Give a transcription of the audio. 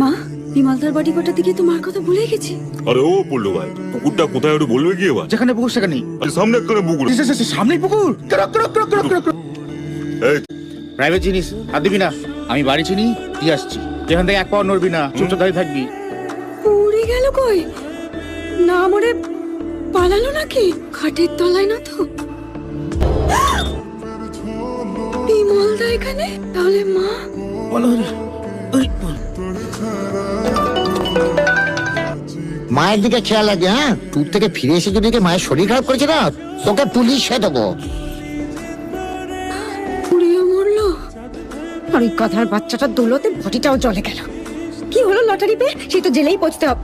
মা, বিমলদার বাড়ি কোটার দিকে তো মার কথা ভুলে গেছি। আরে ও পড়লো ভাই, পুকুরটা কোথায় ওটা বলবে কি এবার? যেখানে পুকুর সেখানেই। সামনে একটা পুকুর। সামনেই পুকুর। এই প্রাইভেট জিনিস আর দিবি না। আমি বাড়ি চিনি, দিয়ে আসছি। যেখান থেকে এক পাও নড়বি না, চুপচাপ দাঁড়িয়ে থাকবি। উড়ে গেল কই? না মরে পালালো নাকি? খাটের তলায় না তো? বিমলদা এখানে? তাহলে মা? মায়ের দিকে খেয়াল রাখবি। হ্যাঁ, ট্যুর থেকে ফিরে এসে যদি মায়ের শরীর খারাপ করেছে না, তোকে পুলিশে দেবো। পুড়িয়ে মরলো। আর ওই গাধার বাচ্চাটার দৌলতে বডিটাও জ্বলে গেল। কি হলো লটারি পেয়ে? সে তো জেলেই পৌঁছতে হবে।